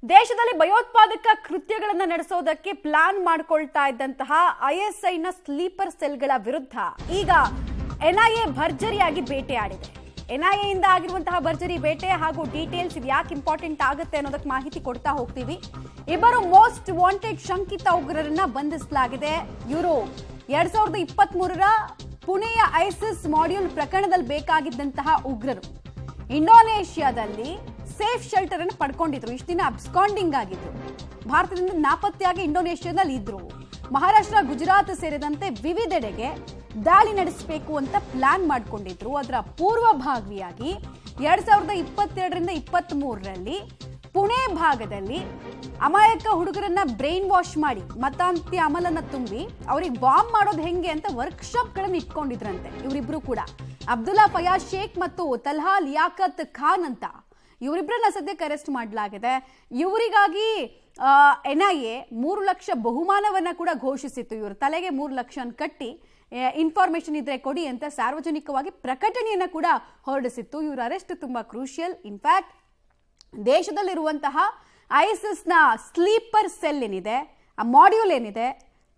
ದೇಶದಲ್ಲಿ ಭಯೋತ್ಪಾದಕ ಕೃತ್ಯಗಳನ್ನು ನಡೆಸೋದಕ್ಕೆ ಪ್ಲಾನ್ ಮಾಡಿಕೊಳ್ತಾ ಇದ್ದಂತಹ ಐಎಸ್ಐನ ಸ್ಲೀಪರ್ ಸೆಲ್ಗಳ ವಿರುದ್ಧ ಈಗ ಎನ್ಐಎ ಭರ್ಜರಿಯಾಗಿ ಬೇಟೆಯಾಡಿದೆ. ಎನ್ಐಎಯಿಂದ ಆಗಿರುವಂತಹ ಭರ್ಜರಿ ಬೇಟೆ ಹಾಗೂ ಡೀಟೇಲ್ಸ್ ಇದು ಯಾಕೆ ಇಂಪಾರ್ಟೆಂಟ್ ಆಗುತ್ತೆ ಅನ್ನೋದಕ್ಕೆ ಮಾಹಿತಿ ಕೊಡ್ತಾ ಹೋಗ್ತೀವಿ. ಇಬ್ಬರು ಮೋಸ್ಟ್ ವಾಂಟೆಡ್ ಶಂಕಿತ ಉಗ್ರರನ್ನ ಬಂಧಿಸಲಾಗಿದೆ. ಇವರು 2023ರ ಪುಣೆಯ ಐಸಿಸ್ ಮಾಡ್ಯೂಲ್ ಪ್ರಕರಣದಲ್ಲಿ ಬೇಕಾಗಿದ್ದಂತಹ ಉಗ್ರರು ಇಂಡೋನೇಷ್ಯಾದಲ್ಲಿ ಸೇಫ್ ಶೆಲ್ಟರ್ ಅನ್ನು ಪಡ್ಕೊಂಡಿದ್ರು. ಇಷ್ಟು ದಿನ ಅಬ್ಸ್ಕಾಂಡಿಂಗ್ ಆಗಿದ್ರು, ಭಾರತದಿಂದ ನಾಪತ್ತೆಯಾಗಿ ಇಂಡೋನೇಷ್ಯಾದಲ್ಲಿ ಇದ್ರು. ಮಹಾರಾಷ್ಟ್ರ, ಗುಜರಾತ್ ಸೇರಿದಂತೆ ವಿವಿಧೆಡೆಗೆ ದಾಳಿ ನಡೆಸಬೇಕು ಅಂತ ಪ್ಲಾನ್ ಮಾಡಿಕೊಂಡಿದ್ರು. ಅದರ ಪೂರ್ವಭಾವಿಯಾಗಿ 2022ರಿಂದ 23ರಲ್ಲಿ ಪುಣೆ ಭಾಗದಲ್ಲಿ ಅಮಾಯಕ ಹುಡುಗರನ್ನ ಬ್ರೈನ್ ವಾಶ್ ಮಾಡಿ ಮತಾಂತಿ ಅಮಲನ್ನ ತುಂಬಿ ಅವ್ರಿಗೆ ಬಾಂಬ್ ಮಾಡೋದು ಹೆಂಗೆ ಅಂತ ವರ್ಕ್ಶಾಪ್ ಗಳನ್ನ ಇಟ್ಕೊಂಡಿದ್ರಂತೆ. ಇವರಿಬ್ರು ಕೂಡ ಅಬ್ದುಲ್ಲಾ ಫಯಾಜ್ ಶೇಖ್ ಮತ್ತು ತಲ್ಹಾ ಲಿಯಾಕತ್ ಖಾನ್ ಅಂತ ಇವರಿಬ್ಬರನ್ನ ಸದ್ಯಕ್ಕೆ ಅರೆಸ್ಟ್ ಮಾಡಲಾಗಿದೆ. ಇವರಿಗಾಗಿ ಎನ್ಐಎ 3 ಲಕ್ಷ ಬಹುಮಾನವನ್ನ ಕೂಡ ಘೋಷಿಸಿತ್ತು. ಇವರು ತಲೆಗೆ 3 ಲಕ್ಷ ಕಟ್ಟಿ ಇನ್ಫಾರ್ಮೇಶನ್ ಇದ್ರೆ ಕೊಡಿ ಅಂತ ಸಾರ್ವಜನಿಕವಾಗಿ ಪ್ರಕಟಣೆಯನ್ನ ಕೂಡ ಹೊರಡಿಸಿತ್ತು. ಇವರ ಅರೆಸ್ಟ್ ತುಂಬಾ ಕ್ರೂಷಿಯಲ್. ಇನ್ಫ್ಯಾಕ್ಟ್ ದೇಶದಲ್ಲಿರುವಂತಹ ಐಸಿಸ್ನ ಸ್ಲೀಪರ್ ಸೆಲ್ ಏನಿದೆ, ಆ ಮಾಡ್ಯೂಲ್ ಏನಿದೆ,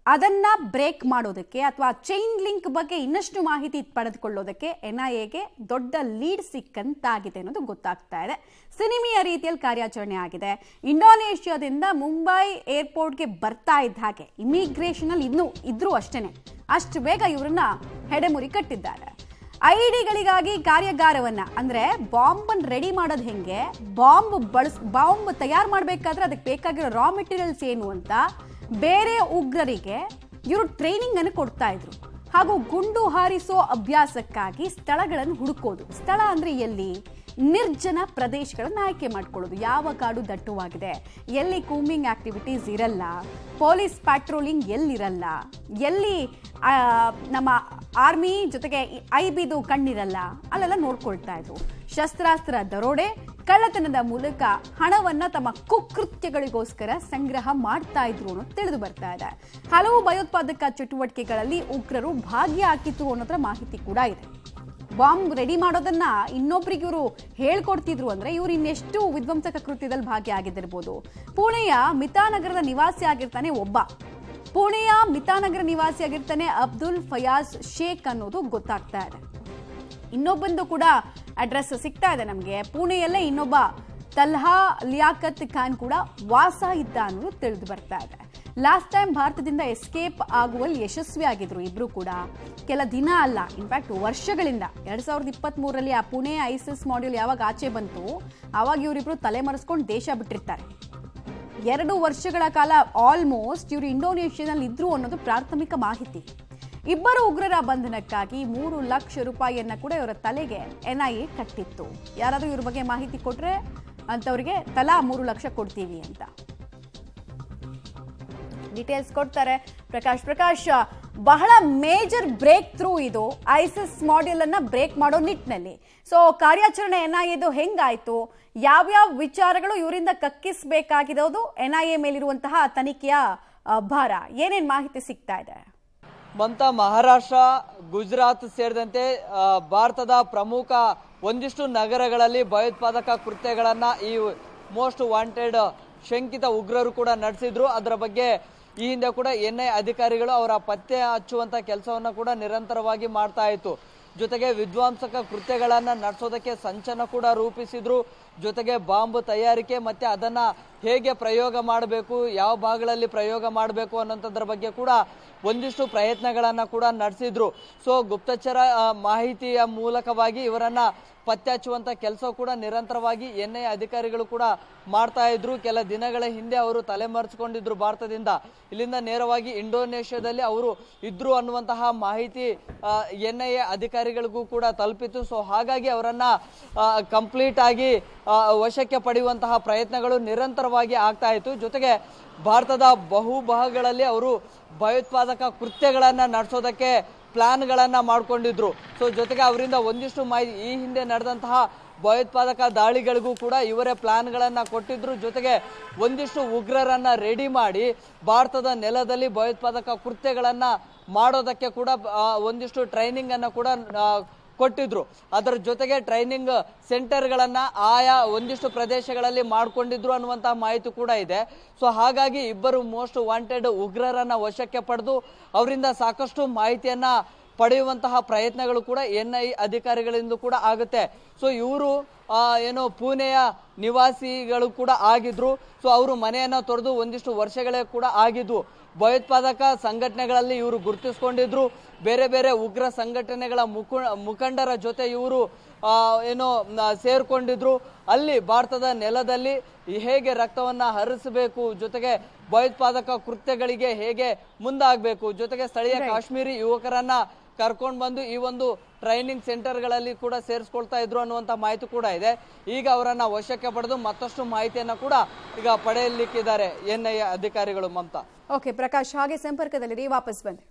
ಅದನ್ನ ಬ್ರೇಕ್ ಮಾಡೋದಕ್ಕೆ ಅಥವಾ ಚೈನ್ ಲಿಂಕ್ ಬಗ್ಗೆ ಇನ್ನಷ್ಟು ಮಾಹಿತಿ ಪಡೆದುಕೊಳ್ಳೋದಕ್ಕೆ ಎನ್ಐಎಗೆ ದೊಡ್ಡ ಲೀಡ್ ಸಿಕ್ಕಂತಾಗಿದೆ ಅನ್ನೋದು ಗೊತ್ತಾಗ್ತಾ ಇದೆ. ಸಿನಿಮೀಯ ರೀತಿಯಲ್ಲಿ ಕಾರ್ಯಾಚರಣೆ ಆಗಿದೆ. ಇಂಡೋನೇಷ್ಯಾದಿಂದ ಮುಂಬೈ ಏರ್ಪೋರ್ಟ್ಗೆ ಬರ್ತಾ ಇದ್ದ ಹಾಗೆ ಇಮಿಗ್ರೇಷನ್ ಅಲ್ಲಿ ಇದ್ರೂ ಅಷ್ಟೇನೆ, ಅಷ್ಟು ಬೇಗ ಇವರನ್ನ ಹೆಡೆಮುರಿ ಕಟ್ಟಿದ್ದಾರೆ. ಐಡಿಗಳಿಗಾಗಿ ಕಾರ್ಯಾಗಾರವನ್ನ ಅಂದ್ರೆ ಬಾಂಬ್ ಅನ್ನು ರೆಡಿ ಮಾಡೋದು ಹೆಂಗೆ, ಬಾಂಬ್ ತಯಾರು ಮಾಡಬೇಕಾದ್ರೆ ಅದಕ್ಕೆ ಬೇಕಾಗಿರೋ ರಾ ಮೆಟೀರಿಯಲ್ಸ್ ಏನು ಅಂತ ಬೇರೆ ಉಗ್ರರಿಗೆ ಇವರು ಟ್ರೈನಿಂಗ್ ಅನ್ನು ಕೊಡ್ತಾ ಇದ್ರು. ಹಾಗೂ ಗುಂಡು ಹಾರಿಸೋ ಅಭ್ಯಾಸಕ್ಕಾಗಿ ಸ್ಥಳಗಳನ್ನು ಹುಡುಕೋದು. ಸ್ಥಳ ಅಂದ್ರೆ ಎಲ್ಲಿ? ನಿರ್ಜನ ಪ್ರದೇಶಗಳನ್ನು ಆಯ್ಕೆ ಮಾಡ್ಕೊಳ್ಳೋದು. ಯಾವ ಕಾಡು ದಟ್ಟವಾಗಿದೆ, ಎಲ್ಲಿ ಕೂಂಬಿಂಗ್ ಆಕ್ಟಿವಿಟೀಸ್ ಇರಲ್ಲ, ಪೊಲೀಸ್ ಪ್ಯಾಟ್ರೋಲಿಂಗ್ ಎಲ್ಲಿರಲ್ಲ, ಎಲ್ಲಿ ನಮ್ಮ ಆರ್ಮಿ ಜೊತೆಗೆ ಐಬಿದು ಕಣ್ಣಿರಲ್ಲ, ಅಲ್ಲೆಲ್ಲ ನೋಡ್ಕೊಳ್ತಾ ಇದ್ರು. ಶಸ್ತ್ರಾಸ್ತ್ರ ದರೋಡೆ, ಕಳ್ಳತನದ ಮೂಲಕ ಹಣವನ್ನ ತಮ್ಮ ಕುಕೃತ್ಯಗಳಿಗೋಸ್ಕರ ಸಂಗ್ರಹ ಮಾಡ್ತಾ ಇದ್ರು ಅನ್ನೋದು ತಿಳಿದು ಬರ್ತಾ ಇದೆ. ಹಲವು ಭಯೋತ್ಪಾದಕ ಚಟುವಟಿಕೆಗಳಲ್ಲಿ ಉಗ್ರರು ಭಾಗಿಯಾಗಿದ್ರು ಅನ್ನೋದ್ರ ಮಾಹಿತಿ ಕೂಡ ಇದೆ. ಬಾಂಬ್ ರೆಡಿ ಮಾಡೋದನ್ನ ಇನ್ನೊಬ್ರಿಗೆ ಇವರು ಹೇಳ್ಕೊಡ್ತಿದ್ರು ಅಂದ್ರೆ ಇವ್ರು ಇನ್ನೆಷ್ಟು ವಿಧ್ವಂಸಕ ಕೃತ್ಯದಲ್ಲಿ ಭಾಗಿಯಾಗಿದ್ದಿರ್ಬೋದು. ಪುಣೆಯ ಮಿತಾನಗರದ ನಿವಾಸಿ ಆಗಿರ್ತಾನೆ ಒಬ್ಬ. ಪುಣೆಯ ಮಿತಾನಗರ ನಿವಾಸಿ ಆಗಿರ್ತಾನೆ ಅಬ್ದುಲ್ ಫಯಾಜ್ ಶೇಖ್ ಅನ್ನೋದು ಗೊತ್ತಾಗ್ತಾ ಇದೆ. ಇನ್ನೊಬ್ಬಂದು ಕೂಡ ಅಡ್ರೆಸ್ ಸಿಗ್ತಾ ಇದೆ ನಮಗೆ. ಪುಣೆಯಲ್ಲೇ ಇನ್ನೊಬ್ಬ ತಲ್ಹಾ ಲಿಯಾಕತ್ ಖಾನ್ ಕೂಡ ವಾಸ ಇದ್ದ ಅನ್ನೋದು ತಿಳಿದು ಬರ್ತಾ ಇದೆ. ಲಾಸ್ಟ್ ಟೈಮ್ ಭಾರತದಿಂದ ಎಸ್ಕೇಪ್ ಆಗುವಲ್ಲಿ ಯಶಸ್ವಿ ಆಗಿದ್ರು ಇಬ್ರು ಕೂಡ. ಕೆಲ ದಿನ ಅಲ್ಲ, ಇನ್ಫ್ಯಾಕ್ಟ್ ವರ್ಷಗಳಿಂದ 2023ರಲ್ಲಿ ಆ ಪುಣೆ ಐಸಿಸ್ ಮಾಡ್ಯೂಲ್ ಯಾವಾಗ ಆಚೆ ಬಂತು ಆವಾಗ ಇವರಿಬ್ರು ತಲೆಮರೆಸ್ಕೊಂಡು ದೇಶ ಬಿಟ್ಟಿರ್ತಾರೆ. 2 ವರ್ಷಗಳ ಕಾಲ ಆಲ್ಮೋಸ್ಟ್ ಇವರು ಇಂಡೋನೇಷ್ಯಾದಲ್ಲಿ ಇದ್ರು ಅನ್ನೋದು ಪ್ರಾಥಮಿಕ ಮಾಹಿತಿ. ಇಬ್ಬರು ಉಗ್ರರ ಬಂಧನಕ್ಕಾಗಿ 3 ಲಕ್ಷ ರೂಪಾಯಿಯನ್ನ ಕೂಡ ಇವರ ತಲೆಗೆ ಎನ್ಐಎ ಕಟ್ಟಿತ್ತು. ಯಾರಾದ್ರೂ ಇವ್ರ ಬಗ್ಗೆ ಮಾಹಿತಿ ಕೊಟ್ರೆ ಅಂತವರಿಗೆ ತಲಾ 3 ಲಕ್ಷ ಕೊಡ್ತೀವಿ ಅಂತ ಡೀಟೇಲ್ಸ್ ಕೊಡ್ತಾರೆ. ಪ್ರಕಾಶ್, ಬಹಳ ಮೇಜರ್ ಬ್ರೇಕ್ ಥ್ರೂ ಇದು ಐಸಿಸ್ ಮಾಡ್ಯೂಲ್ ಅನ್ನ ಬ್ರೇಕ್ ಮಾಡೋ ನಿಟ್ಟಿನಲ್ಲಿ. ಸೊ ಕಾರ್ಯಾಚರಣೆ ಎನ್ಐಎದು ಹೆಂಗಾಯ್ತು, ಯಾವ್ಯಾವ ವಿಚಾರಗಳು ಇವರಿಂದ ಕಕ್ಕಿಸಬೇಕಾಗಿರೋದು ಎನ್ಐಎ ಮೇಲಿರುವಂತಹ ತನಿಖೆಯ ಭಾರ, ಏನೇನ್ ಮಾಹಿತಿ ಸಿಗ್ತಾ ಇದೆ? ಮಮತಾ, ಮಹಾರಾಷ್ಟ್ರ, ಗುಜರಾತ್ ಸೇರಿದಂತೆ ಭಾರತದ ಪ್ರಮುಖ ಒಂದಿಷ್ಟು ನಗರಗಳಲ್ಲಿ ಭಯೋತ್ಪಾದಕ ಕೃತ್ಯಗಳನ್ನ ಈ ಮೋಸ್ಟ್ ವಾಂಟೆಡ್ ಶಂಕಿತ ಉಗ್ರರು ಕೂಡ ನಡೆಸಿದ್ರು. ಅದರ ಬಗ್ಗೆ ಈ ಹಿಂದೆ ಕೂಡ ಎನ್ಐಎ ಅಧಿಕಾರಿಗಳು ಅವರ ಪತ್ತೆ ಹಚ್ಚುವಂತ ಕೆಲಸವನ್ನ ಕೂಡ ನಿರಂತರವಾಗಿ ಮಾಡ್ತಾ ಇತ್ತು. ಜೊತೆಗೆ ವಿಧ್ವಂಸಕ ಕೃತ್ಯಗಳನ್ನ ನಡೆಸೋದಕ್ಕೆ ಸಂಚನ ಕೂಡ ರೂಪಿಸಿದ್ರು. ಜೊತೆಗೆ ಬಾಂಬ್ ತಯಾರಿಕೆ ಮತ್ತೆ ಅದನ್ನ ಹೇಗೆ ಪ್ರಯೋಗ ಮಾಡಬೇಕು, ಯಾವ ಭಾಗಗಳಲ್ಲಿ ಪ್ರಯೋಗ ಮಾಡಬೇಕು ಅನ್ನೋದ್ರ ಬಗ್ಗೆ ಕೂಡ ಒಂದಿಷ್ಟು ಪ್ರಯತ್ನಗಳನ್ನ ಕೂಡ ನಡೆಸಿದ್ರು. ಸೊ ಗುಪ್ತಚರ ಮಾಹಿತಿಯ ಮೂಲಕವಾಗಿ ಇವರನ್ನ ಪತ್ತೆ ಹಚ್ಚುವಂತ ಕೆಲಸ ಕೂಡ ನಿರಂತರವಾಗಿ ಎನ್ಐಎ ಅಧಿಕಾರಿಗಳು ಕೂಡ ಮಾಡ್ತಾ ಇದ್ರು. ಕೆಲ ದಿನಗಳ ಹಿಂದೆ ಅವರು ತಲೆಮರೆಸಿಕೊಂಡಿದ್ರು ಭಾರತದಿಂದ. ಇಲ್ಲಿಂದ ನೇರವಾಗಿ ಇಂಡೋನೇಷ್ಯಾದಲ್ಲಿ ಅವರು ಇದ್ರು ಅನ್ನುವಂತಹ ಮಾಹಿತಿ ಎನ್ಐಎ ಅಧಿಕಾರಿಗಳಿಗೂ ಕೂಡ ತಲುಪಿತು. ಸೊ ಹಾಗಾಗಿ ಅವರನ್ನ ಕಂಪ್ಲೀಟ್ ಆಗಿ ವಶಕ್ಕೆ ಪಡೆಯುವಂತಹ ಪ್ರಯತ್ನಗಳು ನಿರಂತರವಾಗಿ ಆಗ್ತಾ ಇತ್ತು. ಜೊತೆಗೆ ಭಾರತದ ಬಹುಭಾಗಗಳಲ್ಲಿ ಅವರು ಭಯೋತ್ಪಾದಕ ಕೃತ್ಯಗಳನ್ನ ನಡೆಸೋದಕ್ಕೆ ಪ್ಲಾನ್ಗಳನ್ನ ಮಾಡ್ಕೊಂಡಿದ್ರು. ಸೊ ಜೊತೆಗೆ ಅವರಿಂದ ಒಂದಿಷ್ಟು ಮಾಹಿತಿ, ಈ ಹಿಂದೆ ನಡೆದಂತಹ ಭಯೋತ್ಪಾದಕ ದಾಳಿಗಳಿಗೂ ಕೂಡ ಇವರೇ ಪ್ಲಾನ್ಗಳನ್ನ ಕೊಟ್ಟಿದ್ರು. ಜೊತೆಗೆ ಒಂದಿಷ್ಟು ಉಗ್ರರನ್ನ ರೆಡಿ ಮಾಡಿ ಭಾರತದ ನೆಲದಲ್ಲಿ ಭಯೋತ್ಪಾದಕ ಕೃತ್ಯಗಳನ್ನ ಮಾಡೋದಕ್ಕೆ ಕೂಡ ಒಂದಿಷ್ಟು ಟ್ರೈನಿಂಗ್ ಅನ್ನ ಕೂಡ ಕೊಟ್ಟಿದ್ರು. ಅದರ ಜೊತೆಗೆ ಟ್ರೈನಿಂಗ್ ಸೆಂಟರ್ಗಳನ್ನ ಆಯಾ ಒಂದಿಷ್ಟು ಪ್ರದೇಶಗಳಲ್ಲಿ ಮಾಡ್ಕೊಂಡಿದ್ರು ಅನ್ನುವಂತಹ ಮಾಹಿತಿ ಕೂಡ ಇದೆ. ಸೊ ಹಾಗಾಗಿ ಇಬ್ಬರು ಮೋಸ್ಟ್ ವಾಂಟೆಡ್ ಉಗ್ರರನ್ನ ವಶಕ್ಕೆ ಪಡೆದು ಅವರಿಂದ ಸಾಕಷ್ಟು ಮಾಹಿತಿಯನ್ನ ಪಡೆಯುವಂತಹ ಪ್ರಯತ್ನಗಳು ಕೂಡ NIA ಅಧಿಕಾರಿಗಳಿಂದ ಕೂಡ ಆಗುತ್ತೆ. ಸೊ ಇವರು ಏನೋ ಪುಣೆಯ ನಿವಾಸಿಗಳು ಕೂಡ ಆಗಿದ್ರು. ಸೊ ಅವರು ಮನೆಯನ್ನ ತೊರೆದು ಒಂದಿಷ್ಟು ವರ್ಷಗಳೇ ಕೂಡ ಆಗಿದ್ವು. ಭಯೋತ್ಪಾದಕ ಸಂಘಟನೆಗಳಲ್ಲಿ ಇವರು ಗುರುತಿಸಿಕೊಂಡಿದ್ರು. ಬೇರೆ ಬೇರೆ ಉಗ್ರ ಸಂಘಟನೆಗಳ ಮುಖಂಡರ ಜೊತೆ ಇವರು ಏನೋ ಸೇರ್ಕೊಂಡಿದ್ರು. ಅಲ್ಲಿ ಭಾರತದ ನೆಲದಲ್ಲಿ ಹೇಗೆ ರಕ್ತವನ್ನ ಹರಿಸಬೇಕು, ಜೊತೆಗೆ ಭಯೋತ್ಪಾದಕ ಕೃತ್ಯಗಳಿಗೆ ಹೇಗೆ ಮುಂದಾಗಬೇಕು, ಜೊತೆಗೆ ಸ್ಥಳೀಯ ಕಾಶ್ಮೀರಿ ಯುವಕರನ್ನ ಕರ್ಕೊಂಡು ಬಂದು ಈ ಒಂದು ಟ್ರೈನಿಂಗ್ ಸೆಂಟರ್ಗಳಲ್ಲಿ ಕೂಡ ಸೇರಿಸ್ಕೊಳ್ತಾ ಇದ್ರು ಅನ್ನುವಂತ ಮಾಹಿತಿ ಕೂಡ ಇದೆ. ಈಗ ಅವರನ್ನ ವಶಕ್ಕೆ ಪಡೆದು ಮತ್ತಷ್ಟು ಮಾಹಿತಿಯನ್ನ ಕೂಡ ಈಗ ಪಡೆಯಲಿಕ್ಕಿದ್ದಾರೆ NIA ಅಧಿಕಾರಿಗಳು. ಮಮತಾ. ಓಕೆ ಪ್ರಕಾಶ್, ಹಾಗೆ ಸಂಪರ್ಕದಲ್ಲಿರಿ, ವಾಪಸ್ ಬನ್ನಿ.